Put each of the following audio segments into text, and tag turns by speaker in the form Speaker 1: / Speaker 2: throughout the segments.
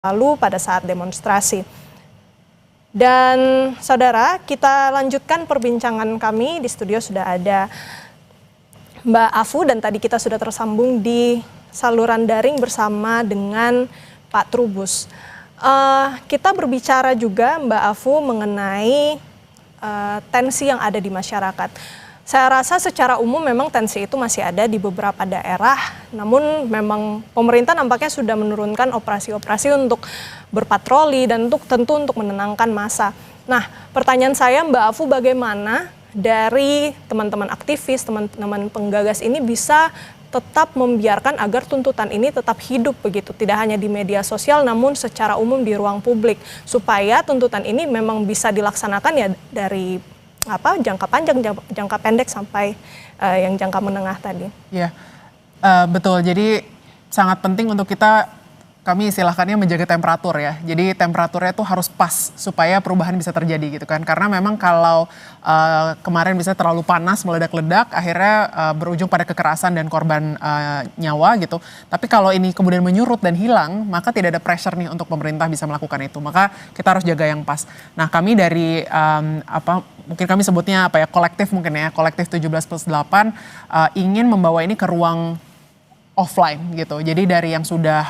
Speaker 1: lalu pada saat demonstrasi. Dan saudara, kita lanjutkan perbincangan kami. Di studio sudah ada Mbak Afu dan tadi kita sudah tersambung di saluran daring bersama dengan Pak Trubus. Kita berbicara juga Mbak Afu mengenai tensi yang ada di masyarakat. Saya rasa secara umum memang tensi itu masih ada di beberapa daerah, namun memang pemerintah nampaknya sudah menurunkan operasi-operasi untuk berpatroli dan tentu untuk menenangkan massa. Nah, pertanyaan saya Mbak Afu, bagaimana dari teman-teman aktivis, teman-teman penggagas ini bisa tetap membiarkan agar tuntutan ini tetap hidup begitu, tidak hanya di media sosial namun secara umum di ruang publik, supaya tuntutan ini memang bisa dilaksanakan ya dari jangka panjang, jangka pendek sampai yang jangka menengah tadi.
Speaker 2: Iya, betul. Jadi sangat penting untuk kami istilahkannya menjaga temperatur ya. Jadi temperaturnya itu harus pas supaya perubahan bisa terjadi gitu kan. Karena memang kalau kemarin bisa terlalu panas, meledak-ledak, akhirnya berujung pada kekerasan dan korban nyawa gitu. Tapi kalau ini kemudian menyurut dan hilang, maka tidak ada pressure nih untuk pemerintah bisa melakukan itu. Maka kita harus jaga yang pas. Nah, kami dari mungkin kami sebutnya kolektif mungkin ya, kolektif 17+8 ingin membawa ini ke ruang offline gitu. Jadi dari yang sudah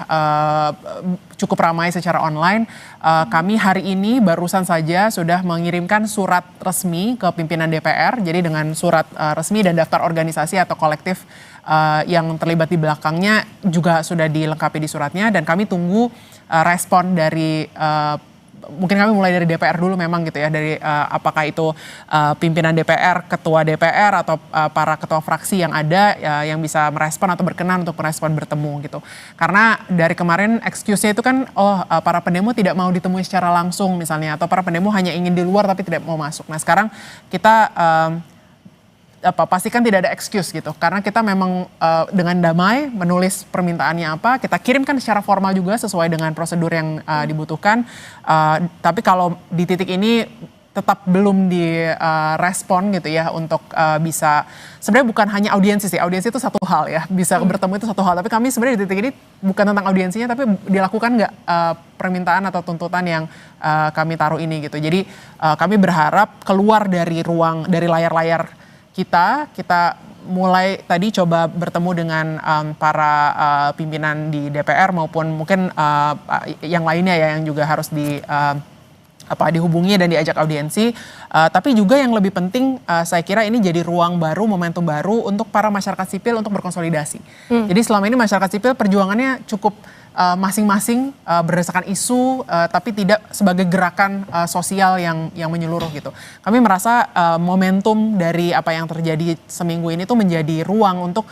Speaker 2: cukup ramai secara online, kami hari ini barusan saja sudah mengirimkan surat resmi ke pimpinan DPR. Jadi dengan surat resmi dan daftar organisasi atau kolektif yang terlibat di belakangnya juga sudah dilengkapi di suratnya, dan kami tunggu respon dari mungkin kami mulai dari DPR dulu memang gitu ya, dari apakah itu pimpinan DPR, ketua DPR atau para ketua fraksi yang ada yang bisa merespon atau berkenan untuk merespon bertemu gitu. Karena dari kemarin excuse-nya itu kan para pendemo tidak mau ditemui secara langsung misalnya, atau para pendemo hanya ingin di luar tapi tidak mau masuk. Nah, sekarang kita pastikan tidak ada excuse gitu, karena kita memang dengan damai menulis permintaannya apa, kita kirimkan secara formal juga sesuai dengan prosedur yang dibutuhkan. Tapi kalau di titik ini tetap belum direspon gitu ya untuk bisa, sebenarnya bukan hanya audiensi sih, audiensi itu satu hal ya, bisa bertemu itu satu hal, tapi kami sebenarnya di titik ini bukan tentang audiensinya, tapi dilakukan nggak permintaan atau tuntutan yang kami taruh ini gitu. Jadi kami berharap keluar dari layar-layar kita mulai tadi coba bertemu dengan para pimpinan di DPR maupun mungkin yang lainnya ya, yang juga harus dihubungi dan diajak audiensi. Tapi juga yang lebih penting, saya kira ini jadi ruang baru, momentum baru untuk para masyarakat sipil untuk berkonsolidasi. Jadi selama ini masyarakat sipil perjuangannya cukup masing-masing berdasarkan isu, tapi tidak sebagai gerakan sosial yang menyeluruh gitu. Kami merasa momentum dari apa yang terjadi seminggu ini tuh menjadi ruang untuk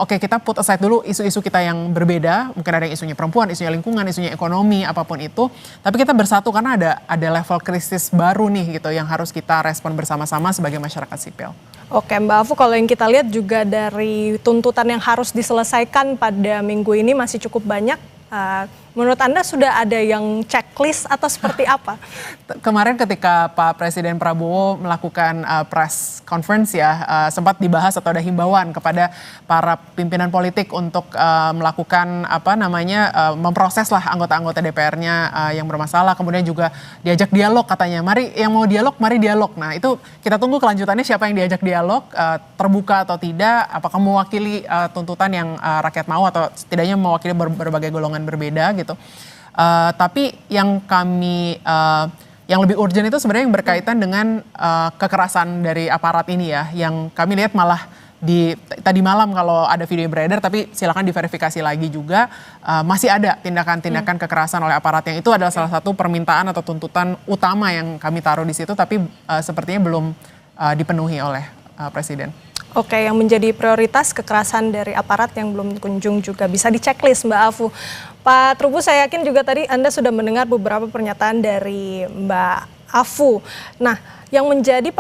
Speaker 2: kita put aside dulu isu-isu kita yang berbeda, mungkin ada yang isunya perempuan, isunya lingkungan, isunya ekonomi, apapun itu, tapi kita bersatu karena ada level krisis baru nih gitu yang harus kita respon bersama-sama sebagai masyarakat sipil.
Speaker 1: Oke Mbak Afu, kalau yang kita lihat juga dari tuntutan yang harus diselesaikan pada minggu ini masih cukup banyak. Menurut Anda sudah ada yang checklist atau seperti apa?
Speaker 2: Kemarin ketika Pak Presiden Prabowo melakukan press conference ya, sempat dibahas atau ada himbauan kepada para pimpinan politik untuk melakukan memproses lah anggota-anggota DPR-nya yang bermasalah, kemudian juga diajak dialog katanya. Mari yang mau dialog, mari dialog. Nah, itu kita tunggu kelanjutannya, siapa yang diajak dialog, terbuka atau tidak, apakah mewakili tuntutan yang rakyat mau atau setidaknya mewakili berbagai golongan berbeda gitu. Tapi yang yang lebih urgent itu sebenarnya yang berkaitan dengan kekerasan dari aparat ini ya, yang kami lihat malah tadi malam kalau ada video yang beredar, tapi silakan diverifikasi lagi juga, masih ada tindakan-tindakan kekerasan oleh aparat, yang itu adalah salah satu permintaan atau tuntutan utama yang kami taruh di situ, tapi sepertinya belum dipenuhi oleh Presiden.
Speaker 1: Oke, yang menjadi prioritas kekerasan dari aparat yang belum kunjung juga bisa di-checklist Mbak Afu. Pak Trubus, saya yakin juga tadi Anda sudah mendengar beberapa pernyataan dari Mbak Afu. Nah, yang menjadi